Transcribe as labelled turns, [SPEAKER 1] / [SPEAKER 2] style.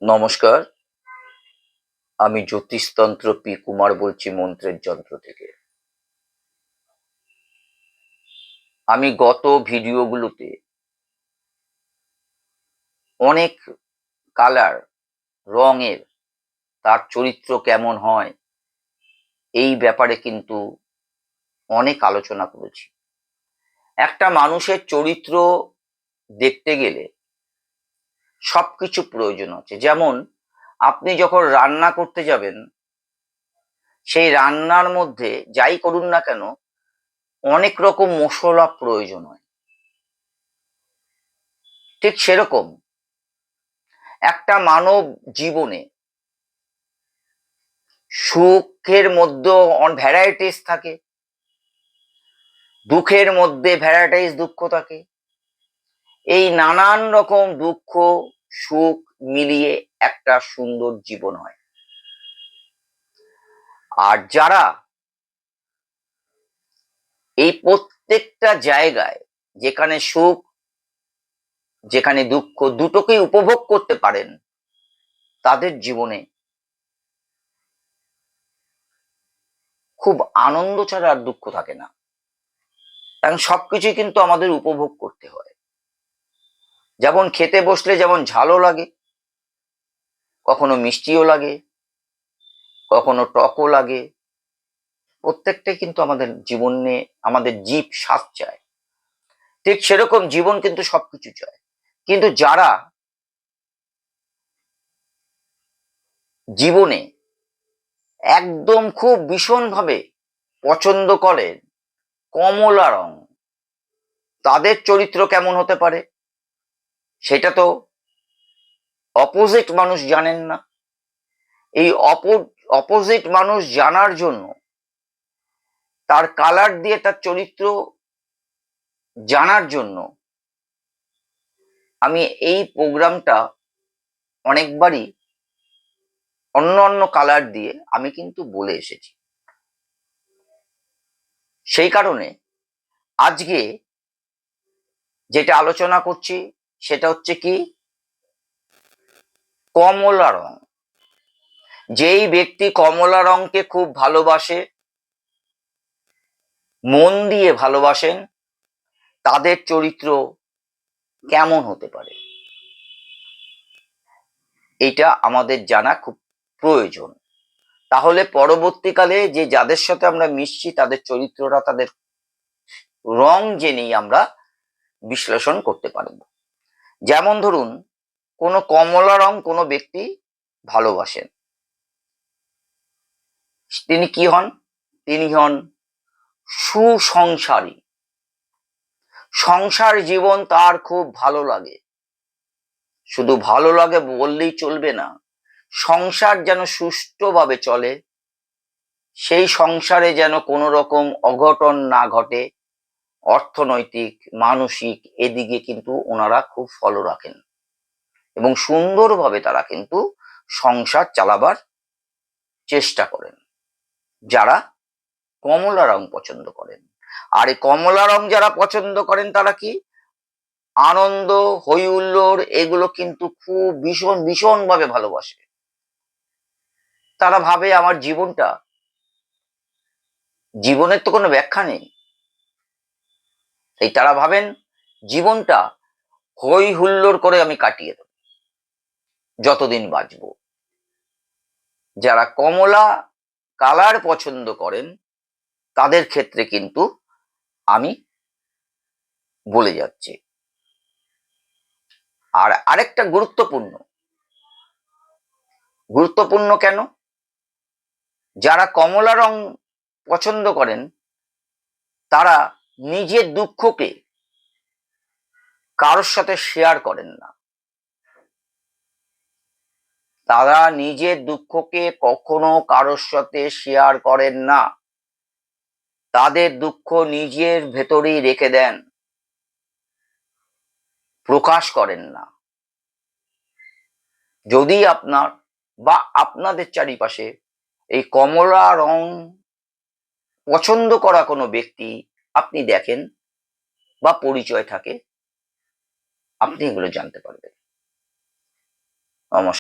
[SPEAKER 1] নমস্কার, আমি জ্যোতিষতন্ত্র পি কুমার বলছি মন্ত্রের যন্ত্র থেকে। আমি গত ভিডিওগুলোতে অনেক কালার, রঙের তার চরিত্র কেমন হয় এই ব্যাপারে কিন্তু অনেক আলোচনা করেছি। একটা মানুষের চরিত্র দেখতে গেলে সবকিছু প্রয়োজন আছে। যেমন আপনি যখন রান্না করতে যাবেন, সেই রান্নার মধ্যে যাই করুন না কেন অনেক রকম মশলা প্রয়োজন হয়। ঠিক সেরকম একটা মানব জীবনে সুখের মধ্যেও ভ্যারাইটিস থাকে, দুঃখের মধ্যে ভ্যারাইটিস দুঃখ থাকে। এই নানান রকম দুঃখ সুখ মিলিয়ে একটা সুন্দর জীবন হয়। আর যারা এই প্রত্যেকটা জায়গায়, যেখানে সুখ যেখানে দুঃখ দুটোকেই উপভোগ করতে পারেন, তাদের জীবনে খুব আনন্দ ছাড়া আর দুঃখ থাকে না। কারণ সবকিছুই কিন্তু আমাদের উপভোগ করতে হয়। যেমন খেতে বসলে যেমন ঝালও লাগে, কখনো মিষ্টিও লাগে, কখনো টকও লাগে। প্রত্যেকটাই কিন্তু আমাদের জীবনে আমাদের জীব স্বাদ চায়। ঠিক সেরকম জীবন কিন্তু সবকিছু চায়। কিন্তু যারা জীবনে একদম খুব ভীষণভাবে পছন্দ করেন কমলা রং, তাদের চরিত্র কেমন হতে পারে সেটা তো অপোজিট মানুষ জানেন না। এই অপোজিট মানুষ জানার জন্য, তার কালার দিয়ে তার চরিত্র জানার জন্য আমি এই প্রোগ্রামটা অনেকবারই অন্য অন্য কালার দিয়ে আমি কিন্তু বলে এসেছি। সেই কারণে আজকে যেটা আলোচনা করছি সেটা হচ্ছে কি, কমলা রং। যেই ব্যক্তি কমলা রংকে খুব ভালোবাসে, মন দিয়ে ভালোবাসেন, তাদের চরিত্র কেমন হতে পারে এটা আমাদের জানা খুব প্রয়োজন। তাহলে পরবর্তীকালে যে যাদের সাথে আমরা মিশছি তাদের চরিত্রটা, তাদের রং জেনেই আমরা বিশ্লেষণ করতে পারব। যেমন ধরুন, কোনো কমলা রং কোনো ব্যক্তি ভালোবাসেন, তিনি কি হন? তিনি হন সুসংসারী। সংসার জীবন তার খুব ভালো লাগে। শুধু ভালো লাগে বললেই চলবে না, সংসার যেন সুষ্ঠুভাবে চলে, সেই সংসারে যেন কোনো রকম অঘটন না ঘটে। অর্থনৈতিক, মানসিক এদিকে কিন্তু ওনারা খুব ফলো রাখেন এবং সুন্দরভাবে তারা কিন্তু সংসার চালাবার চেষ্টা করেন, যারা কমলা রং পছন্দ করেন। আর এই কমলা রং যারা পছন্দ করেন তারা কি আনন্দ, হই হুল্লোড় এগুলো কিন্তু খুব ভীষণ ভীষণ ভাবে ভালোবাসে। তারা ভাবে আমার জীবনের তো কোনো ব্যাখ্যা নেই, তাই তারা ভাবেন জীবনটা হই হুল্লোড় করে আমি কাটিয়ে দেব যতদিন বাঁচবো। যারা কমলা কালার পছন্দ করেন তাদের ক্ষেত্রে কিন্তু আমি বলে যাচ্ছি। আর আরেকটা গুরুত্বপূর্ণ কেন, যারা কমলা রং পছন্দ করেন তারা নিজের দুঃখকে কারোর সাথে শেয়ার করেন না। তারা নিজের দুঃখকে কখনো কারোর সাথে শেয়ার করেন না। তাদের দুঃখ নিজের ভেতরেই রেখে দেন, প্রকাশ করেন না। যদি আপনার বা আপনাদের চারিপাশে এই কমলা রং পছন্দ করা কোনো ব্যক্তি আপনি দেখেন বা পরিচয় থাকে, আপনি এগুলো জানতে পারবেন। নমস্কার।